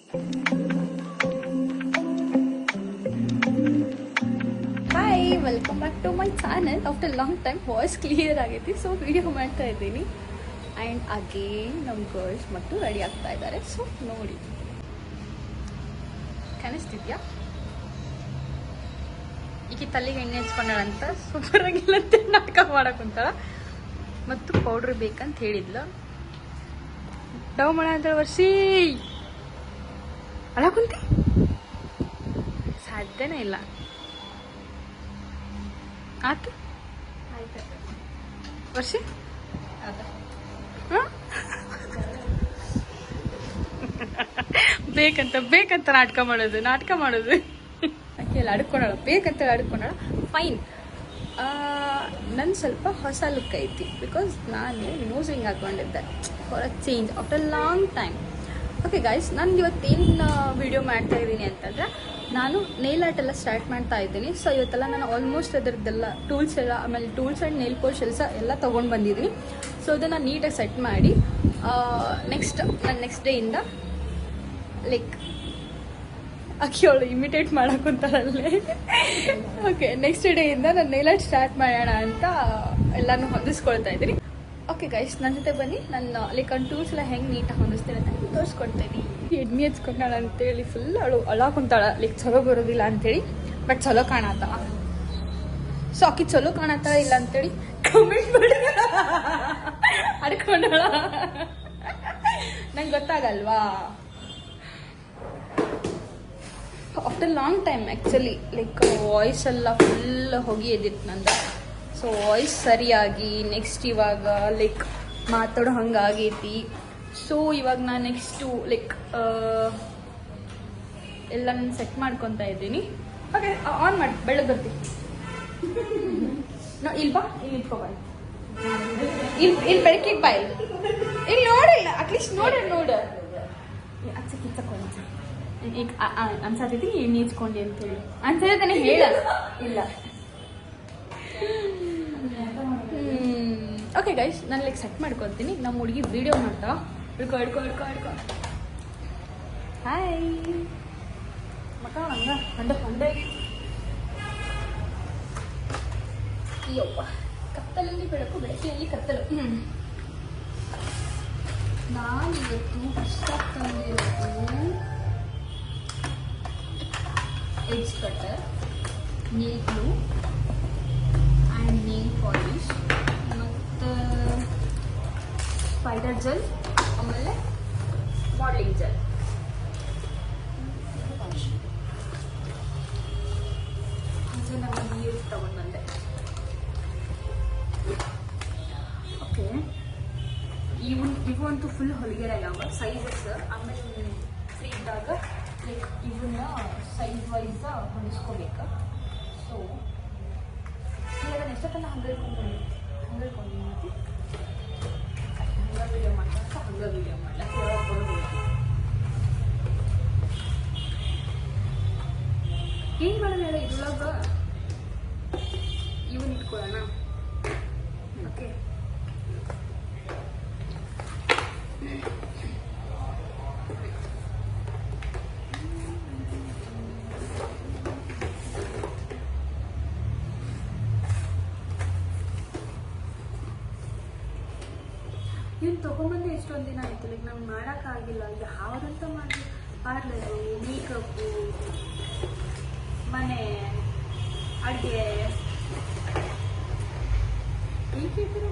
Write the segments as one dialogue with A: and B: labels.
A: Hi, welcome back to my channel. After long time voice clear ಆಗೈತಿ, so video ಮಾಡ್ತಾ ಇದ್ದೀನಿ. And again ನಮ್ಮ girls ಮತ್ತು ready ಆಗ್ತಾ ಇದ್ದಾರೆ. ಸೊ ನೋಡಿ, ಕಾಣಿಸ್ತಿದ್ಯಾ? ಈಗ ತಲೆಗೆ ಎಣ್ಣೆ ಹಚ್ಕೊಂಡಾಳಂತ ಸೂಪರ್ ಆಗಿಲ್ಲ ಅಂತ ನಾಟಕ ಮಾಡಕ್ ಕುಂತಾಳ. ಮತ್ತು ಪೌಡ್ರ್ ಬೇಕಂತ ಹೇಳಿದ್ಲು. ಡವ್ ಮಾಡ ಅಂತ ವರ್ಷಿ ಅಳ ಕುಂತಿ ಸಾಧ್ಯನೇ ಇಲ್ಲ. ಆಯ್ತು ವರ್ಷಿ ಬೇಕಂತ ನಾಟಕ ಮಾಡೋದು ಆಕೆಲ್ಲ ಅಡ್ಕೊಂಡಾಳ, ಬೇಕಂತ ಅಡ್ಕೊಂಡಾಳ. ಫೈನ್. ನನ್ನ ಸ್ವಲ್ಪ ಹೊಸ ಲುಕ್ ಐತಿ, ಬಿಕಾಸ್ ನಾನು ನೋಸ್ ರಿಂಗ್ ಹಾಕೊಂಡಿದ್ದೆ for a change after long time. Okay guys, ನಾನು ಇವತ್ತೇನು ವಿಡಿಯೋ ಮಾಡ್ತಾ ಇದ್ದೀನಿ ಅಂತಂದರೆ, ನಾನು ನೇಲ್ ಆರ್ಟ್ ಎಲ್ಲ ಸ್ಟಾರ್ಟ್ ಮಾಡ್ತಾ ಇದ್ದೀನಿ. ಸೊ ಇವತ್ತೆಲ್ಲ ನಾನು ಆಲ್ಮೋಸ್ಟ್ ಅದರದ್ದೆಲ್ಲ ಟೂಲ್ಸ್ ಎಲ್ಲ, ಆಮೇಲೆ ಟೂಲ್ಸ್ ಆ್ಯಂಡ್ ನೇಲ್ ಪೋಲಿಶ್ ಎಲ್ಲ ತೊಗೊಂಡು ಬಂದಿದ್ದೀನಿ. ಸೊ ಅದನ್ನು ನೀಟಾಗಿ ಸೆಟ್ ಮಾಡಿ ನಾನು ನೆಕ್ಸ್ಟ್ ಡೇಯಿಂದ ಲೈಕ್ ಅವಳು ಇಮಿಟೇಟ್ ಮಾಡೋಕ್ಕಂತಾರಲ್ಲೇ. ಓಕೆ, ನೆಕ್ಸ್ಟ್ ಡೇಯಿಂದ ನಾನು ನೇಲ್ ಆರ್ಟ್ ಸ್ಟಾರ್ಟ್ ಮಾಡೋಣ ಅಂತ ಎಲ್ಲನೂ ಹೊಂದಿಸ್ಕೊಳ್ತಾ ಇದ್ದೀನಿ. ಓಕೆ ಗೈಸ್, ನನ್ನ ಜೊತೆ ಬನ್ನಿ. ನಾನು ಲೈಕ್ ಟೂಲ್ಸ್ ಎಲ್ಲ ಹೆಂಗೆ ನೀಟಾಗಿ ಹೊಂದಿಸ್ತೀನಿ ಅಂತ ತೋರಿಸ್ಕೊಡ್ತಾ ಇದ್ದೀನಿ. ಎಣ್ಣೆ ಹಚ್ಕೊಂಡಾಳ ಅಂತೇಳಿ ಫುಲ್ ಅಳ ಕುಂತಾಳ, ಲೈಕ್ ಚಲೋ ಬರೋದಿಲ್ಲ ಅಂಥೇಳಿ. ಬಟ್ ಚಲೋ ಕಾಣತ್ತಾಳ. ಸೊ ಆಕಿ ಚಲೋ ಕಾಣತ್ತಾಳ ಇಲ್ಲ ಅಂತೇಳಿ ಕಮೆಂಟ್ ಮಾಡಿ ಅಡ್ಕೊಂಡಾಳ. ನಂಗೆ ಗೊತ್ತಾಗಲ್ವಾ? After long time actually like voice ಎಲ್ಲ ಫುಲ್ ಹೋಗಿ ಎದ್ದಿತ್ತು ನಂದು. ಸೊ ವಾಯ್ಸ್ ಸರಿಯಾಗಿ ನೆಕ್ಸ್ಟ್ ಇವಾಗ ಲೈಕ್ ಮಾತಾಡೋ ಹಂಗಾಗೈತಿ. ಸೊ ಇವಾಗ ನಾನು ನೆಕ್ಸ್ಟು ಲೈಕ್ ಎಲ್ಲ ನಾನು ಸೆಟ್ ಮಾಡ್ಕೊತಾ ಇದ್ದೀನಿ. ಓಕೆ, ಆನ್ ಮಾಡಿ, ಬೆಳಗ್ಗೆ ಬರ್ತೀನಿ. ಇಲ್ಲಿ ಬಾ, ಇಲ್ಲಿ ಇಟ್ಕೊಬಾಯ್, ಇಲ್ಲಿ ಬೆಳಕಿಗೆ ಬಾ, ಇಲ್ಲಿ ನೋಡಿಲ್ಲ, ಅಟ್ಲೀಸ್ಟ್ ನೋಡ ಅಚ್ಚಕ್ಕಿಚ್ಚಕ್ಕೊಂದು ಈಗ ಅನ್ಸತೈತಿ ಎಣ್ಣೆ ಹಚ್ಕೊಂಡಿ ಅಂತೇಳಿ ಅನ್ಸತಾನೆ ಹೇಳ ಇಲ್ಲ. ಓಕೆ ಗೈಸ್, ನಾನು ಲೈಕ್ ಸೆಟ್ ಮಾಡ್ಕೊತೀನಿ. ನಮ್ಮ ಹುಡುಗಿ ವಿಡಿಯೋ ಮಾಡ್ತಾ ಹಿಡ್ಕೊ. ಹಾಯ್ ಮಕ್ಕ, ಹೊಂಡೆ ಅಯ್ಯವ್ವ, ಕತ್ತಲಲ್ಲಿ ಬೆಳಕು, ಬೆಳಕಿನಲ್ಲಿ ಕತ್ತಲು. ನಾನು ಇವತ್ತು ಹೊಸದಾಗಿ ತಂದಿರೋದು edge cutter, nail glue and nail polish, ಮತ್ತು ಸ್ಪೈಡರ್ ಜೆಲ್, ಆಮೇಲೆ ಮಾಡಲಿಂಗ್ ಜೆಲ್. ಹಾಗೆ ನಮ್ಮ ನೀರು ತಗೊಂಡು ಬಂದೆ. ಓಕೆ, ಇವಂತೂ ಫುಲ್ ಹೊಲಿಗೆರಾಗ್ಯಾವ ಸೈಜಸ್. ಆಮೇಲೆ ಫ್ರೀ ಇದ್ದಾಗ ಲೈಕ್ ಇವನ್ನ ಸೈಜ್ ವೈಸ್ ಹೊಲಿಸ್ಕೋಬೇಕು. ಸೊ ಇವಾಗ ಎಷ್ಟೊತ್ತಲ್ಲ ಹಂಗೆ ವಿಡಿಯೋ ಮಾಡ್ತಾ ವಿಡಿಯೋ ಮಾಡ್ಲಕ್ಕೆ ಏನು ಮಾಡೋಣ ಹೇಳಿ. ಇದ್ರೊಳಗೆ ಇವನ್ ಇಟ್ಕೊಳ್ಳೋಣ. ಓಕೆ, ಇವ್ನು ತೊಗೊಂಬಂದು ಎಷ್ಟೊಂದು ದಿನ ಆಯಿತು. ಲೈಕ್ ನಮ್ಗೆ ಮಾಡೋಕ್ಕಾಗಿಲ್ಲ. ಯಾವುದಂತ ಮಾಡಿ ಪಾರ್ಲರು, ಮೇಕಪ್ಪು, ಮನೆ ಅಡುಗೆ ಹೀಗಿದ್ರು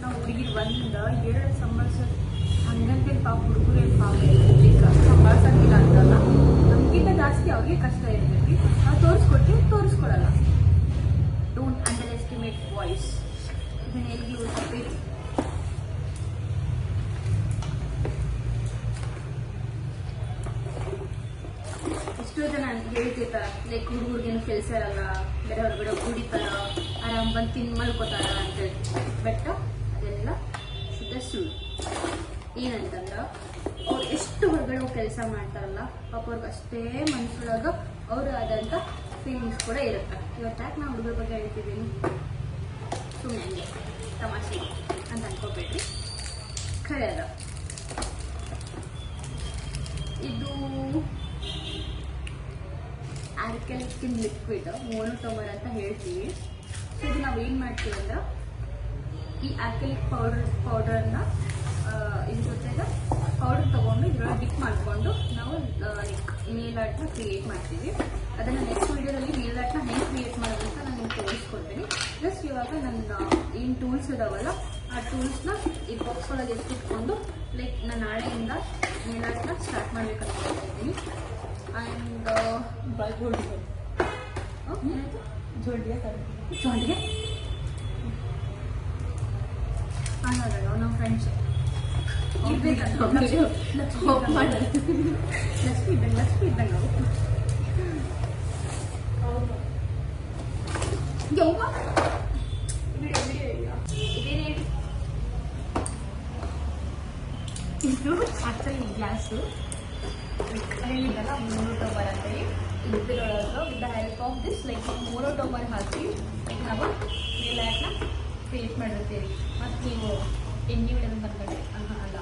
A: ನಾವು ಹುಡುಗಿರು ಎರಡು ಸಂಭಾಳಿಸೋದು ಹಂಗಂತೆ ಪಾಪ ಹುಡುಗರೇನು ಪಾಪ ಈಗ ಸಂಭಾಳಿಸಂಗಿಲ್ಲ ಅಂತಲ್ಲ. ನಮಗಿಂತ ಜಾಸ್ತಿ ಅವ್ರಿಗೆ ಕಷ್ಟ ಇರ್ತೈತಿ. ನಾವು ತೋರಿಸ್ಕೊಡಲ್ಲ. Don't underestimate voice. ಇದನ್ನ ಎಲ್ಲಿ ಯೂಸ್ ಬೇಕು. ಎಷ್ಟೋ ಜನ ಹೇಳ್ತಿರ್ತಾರ ಲೈಕ್ ಹುಡುಗರಿಗೇನು ಕೆಲಸ ಇರಲ್ಲ, ಬೇರೆ ಹೊರಗಡೆ ಕುಡಿತಾರ, ಆರಾಮ್ ಬಂದು ತಿಂದು ಮಲ್ಕೋತಾರ ಅಂತೇಳಿ. ಬಟ್ ಅದೆಲ್ಲ ಶುದ್ಧ ಸುಳ್ಳು. ಏನಂತಂದ್ರೆ ಅವ್ರು ಎಷ್ಟು ಹೊರಗಡೆ ಕೆಲಸ ಮಾಡ್ತಾರಲ್ಲ, ಪಾಪ ಅವ್ರಿಗೆ ಅಷ್ಟೇ ಮನಸ್ಸೊಳಗೆ ಅವ್ರು ಆದಂಥ ಫೀಲಿಂಗ್ಸ್ ಕೂಡ ಇರುತ್ತೆ. ಇವತ್ತು ಯಾಕೆ ನಾನು ಹುಡುಗರ ಬಗ್ಗೆ ಹೇಳ್ತಿದ್ದೀನಿ. ಸೊ ಸುಮ್ಮನೆ ಹಂಗೆ ತಮಾಷೆ ಅಂತ ಅನ್ಕೋಬೇಡ್ರಿ, ಖರೆ ಅದ. ಇದು ಆಲ್ಕಲಿನ್ ಲಿಕ್ವಿಡ್ ಮೋನೋಟೋಮರ್ ಅಂತ ಹೇಳ್ತೀವಿ. ಸೊ ಇದು ನಾವೇನು ಮಾಡ್ತೀವಿ ಅಂದ್ರೆ ಈ ಆಲ್ಕಲಿಕ್ ಪೌಡರನ್ನು ಇದ್ರ ಜೊತೆಗೆ ಪೌಡರ್ ತೊಗೊಂಡು ಇದ್ರೊಳಗೆ ಡಿಪ್ ಮಾಡಿಕೊಂಡು ನಾವು ಲೈಕ್ ನೇಲ್ ಆರ್ಟ್ನ ಕ್ರಿಯೇಟ್ ಮಾಡ್ತೀವಿ. ಅದನ್ನು ನೆಕ್ಸ್ಟ್ ವೀಡಿಯೋದಲ್ಲಿ ನೇಲ್ ಆರ್ಟ್ನ ಹೆಂಗೆ ಕ್ರಿಯೇಟ್ ಮಾಡೋದು ಅಂತ ನಾನು ನಿಮ್ಗೆ ತೋರಿಸ್ಕೊಡ್ತೀನಿ. ಜಸ್ಟ್ ಇವಾಗ ನನ್ನ ಏನು ಟೂಲ್ಸ್ ಇದಾವಲ್ಲ ಆ ಟೂಲ್ಸ್ನ ಈ ಬಾಕ್ಸ್ ಒಳಗೆ ಎತ್ತಿಟ್ಕೊಂಡು ಲೈಕ್ ನಾನು ನಾಳೆಯಿಂದ ನೇಲ್ ಆರ್ಟ್ನ ಸ್ಟಾರ್ಟ್ ಮಾಡ್ಬೇಕಂತ ಇದ್ದೀನಿ. ಆ್ಯಂಡ್ ಏನಾಯಿತು ಜೋಡಿಗೆ ಅನ್ನೋದಲ್ಲ ನಮ್ಮ ಫ್ರೆಂಡ್ಸ್ ಲಕ್ಷ್ಮಿ ಇದ್ದಂಗೆ ಯವ್ವ ಇದೇನು ಹೇಳಿ. ಇದು ಆಕ್ಚುಲಿ ಗ್ಲಾಸು ಹೇಳಿದ್ದಲ್ಲ ಮೋನೋಟೋಮರ್ ಅಂತೇಳಿ. ಇದ್ರೊಳಗೆ with the help of this like ಮೋನೋಟೋಮರ್ ಹಾಕಿ ಲೈಕ್ ನಾವು ನೇಲ್ ಆರ್ಟ್ನ ಕ್ರಿಯೇಟ್ ಮಾಡಿರ್ತೀವಿ. ಮತ್ತು ನೀವು ಎಣ್ಣೆ ಹೊಡೆದು ಬಂದ್ಕೊಂಡ್ರಿ ಅಲ್ಲ,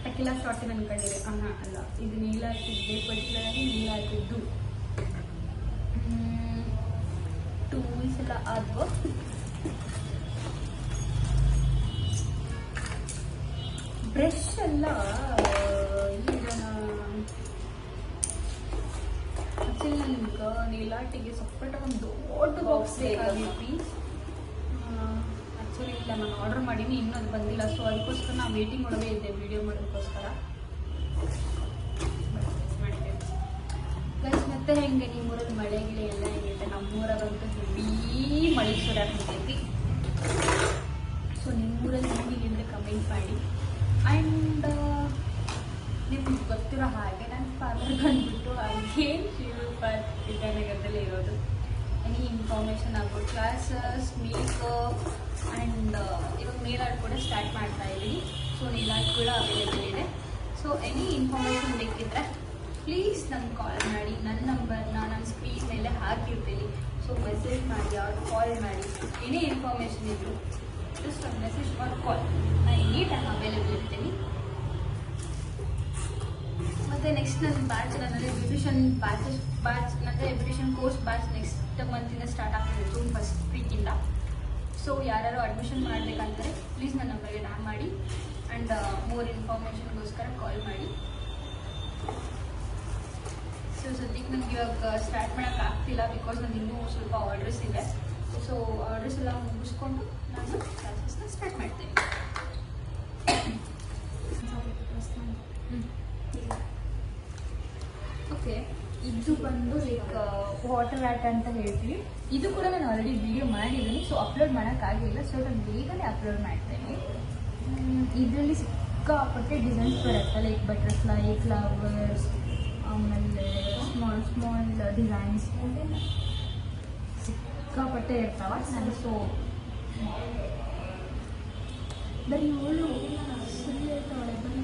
A: ಟಕಿಲಾ ಶಾರ್ಟಿನ ಅನ್ಕೊಂಡಿರಿ ಅಲ್ಲ. ಇದು ನೇಲ್ ಆರ್ಟಿದ್ದೆ ಪರ್ಟಿಕ್ಯುಲರ್ ಆಗಿ ನೇಲ್ ಆರ್ಟಿದ್ದು ಟೂಲ್ಸ್ ಎಲ್ಲ ಆದ್ವು. ಬ್ರಷ್ ಎಲ್ಲ ಈಗ ಆಕ್ಚುಲಿ ನನಗೆ ನೇಲ್ ಆರ್ಟಿಗೆ ಸಪ್ರೇಟಾಗಿ ಒಂದು ದೊಡ್ಡ ಬಾಕ್ಸ್ ಬೇಕಾಗಿತ್ತು. ಆ್ಯಕ್ಚುಲಿ ಇಲ್ಲ, ನಾನು ಆರ್ಡರ್ ಮಾಡೀನಿ, ಇನ್ನೂ ಅದು ಬಂದಿಲ್ಲ. ಸೊ ಅದಕ್ಕೋಸ್ಕರ ನಾನು ವೇಟಿಂಗ್ ಒಳಗೆ ಇದ್ದೆ ವಿಡಿಯೋ ಮಾಡೋದಕ್ಕೋಸ್ಕರ. ಗೈಸ್ ಮತ್ತೆ ಹೆಂಗೆ ನಿಮ್ಮೂರಲ್ಲಿ ಮಳೆ ಗಿಳೆ ಎಲ್ಲ ಹೆಂಗೈತೆ? ನಮ್ಮೂರಾಗಂತೂ ಹೆವಿ ಮಳೆ ಸುರಾಕೈತಿ. ಸೊ ನಿಮ್ಮೂರಲ್ಲಿ ಹೆಂಗಿದ್ರೆ ಕಮೆಂಟ್ ಮಾಡಿ. ಆ್ಯಂಡ್ ನಿಮ್ಗೆ ಗೊತ್ತಿರೋ ಹಾಗೆ ನನ್ನ ಪಾರ್ಲರ್ ಬಂದ್ಬಿಟ್ಟು ಅಗೇನ್ ಶಿವಪಾರ್ಕ್ ವಿದ್ಯಾನಗರದಲ್ಲಿ ಇರೋದು. Any information about classes, makeup and ಇವಾಗ ನೇಲ್ ಆರ್ಟ್ ಕೂಡ ಸ್ಟಾರ್ಟ್ ಮಾಡ್ತಾ ಇದ್ದೀನಿ. ಸೊ ನೇಲ್ ಆರ್ಟ್ ಕೂಡ ಅವೈಲೇಬಲ್ ಇದೆ. ಸೊ ಎನಿ ಇನ್ಫಾರ್ಮೇಷನ್ ಬೇಕಿದ್ರೆ ಪ್ಲೀಸ್ ನಂಗೆ ಕಾಲ್ ಮಾಡಿ. ನನ್ನ ನಂಬರ್ನ ನಾನು ಸ್ಕ್ರೀನ್ ಮೇಲೆ ಹಾಕಿರ್ತೀನಿ. ಸೊ ಮೆಸೇಜ್ ಮಾಡಿ ಅವ್ರು ಕಾಲ್ ಮಾಡಿ. ಏನೇ ಇನ್ಫಾರ್ಮೇಷನ್ ಇದ್ರು ಜಸ್ಟ್ ಒಂದು ಮೆಸೇಜ್ ಮಾಡಿ ಕಾಲ್, ನಾನು ಎನಿ ಟೈಮ್ ಅವೈಲೇಬಲ್ ಇರ್ತೀನಿ. ಮತ್ತು ನೆಕ್ಸ್ಟ್ ನನ್ನ ಬ್ಯಾಚ್ ನನ್ನಲ್ಲಿ ಬ್ಯೂಟಿಷನ್ ನನ್ನದೇ ಬ್ಯೂಟಿಷನ್ ಕೋರ್ಸ್ ಬ್ಯಾಚ್ ನೆಕ್ಸ್ಟ್ ಮಂತಿಂದ ಸ್ಟಾರ್ಟ್ ಆಗ್ತಿದೆ, ಜೂನ್ 1st ವೀಕಿಂದ. ಸೊ ಯಾರು ಅಡ್ಮಿಷನ್ ಮಾಡಬೇಕಂದ್ರೆ ಪ್ಲೀಸ್ ನನ್ನ ನಂಬರ್ಗೆ ಡ್ಯಾಮ್ ಮಾಡಿ ಆ್ಯಂಡ್ ಮೋರ್ ಇನ್ಫಾರ್ಮೇಷನ್ಗೋಸ್ಕರ ಕಾಲ್ ಮಾಡಿ. ಸೊ ಸದ್ಯಕ್ಕೆ ನನಗೆ ಇವಾಗ ಸ್ಟಾರ್ಟ್ ಮಾಡೋಕ್ಕೆ ಆಗ್ತಿಲ್ಲ, ಬಿಕಾಸ್ ನಾನು ಇನ್ನೂ ಸ್ವಲ್ಪ ಆರ್ಡರ್ಸ್ ಇದೆ. ಸೊ ಆರ್ಡರ್ಸ್ ಎಲ್ಲ ಮುಗಿಸ್ಕೊಂಡು ನಾನು ಕ್ಲಾಸಸ್ನ ಸ್ಟಾರ್ಟ್ ಮಾಡ್ತೀನಿ. ಓಕೆ, ಇದು ಬಂದು ಲೈಕ್ ವಾಟರ್ ಆರ್ಟ್ ಅಂತ ಹೇಳ್ತೀವಿ. ಇದು ಕೂಡ ನಾನು ಆಲ್ರೆಡಿ ವಿಡಿಯೋ ಮಾಡಿದ್ದೀನಿ. ಸೊ ಅಪ್ಲೋಡ್ ಮಾಡೋಕ್ಕಾಗಿಲ್ಲ. ಸೊ ನಾನು ಬೇಗನೆ ಅಪ್ಲೋಡ್ ಮಾಡ್ತೇನೆ. ಇದರಲ್ಲಿ ಸಿಕ್ಕಾಪಟ್ಟೆ ಡಿಸೈನ್ಸ್ ಬರುತ್ತೆ, ಲೈಕ್ ಬಟರ್ಫ್ಲೈ, ಫ್ಲವರ್ಸ್, ಆಮೇಲೆ ಸ್ಮಾಲ್ ಡಿಸೈನ್ಸ್ ಸಿಕ್ಕಾಪಟ್ಟೆ ಇರ್ತಾವೆ. ನಾನು ಸೊ ಬರೀ 7 ಸರಿ ಇರ್ತಾವಳೆ, ಬರೀ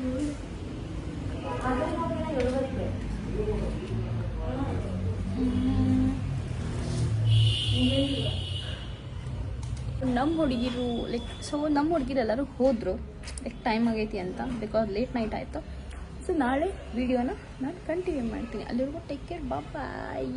A: 7 ನಮ್ಮ ಹುಡುಗಿರು ನಮ್ಮ ಹುಡುಗಿರೆಲ್ಲರೂ ಹೋದರು, ಲೈಕ್ ಟೈಮ್ ಆಗೈತಿ ಅಂತ, ಬಿಕಾಸ್ ಲೇಟ್ ನೈಟ್ ಆಯಿತು. ಸೊ ನಾಳೆ ವಿಡಿಯೋನ ನಾನು ಕಂಟಿನ್ಯೂ ಮಾಡ್ತೀನಿ. ಅಲ್ಲಿವರೆಗೂ ಟೇಕ್ ಕೇರ್, ಬಾಯ್.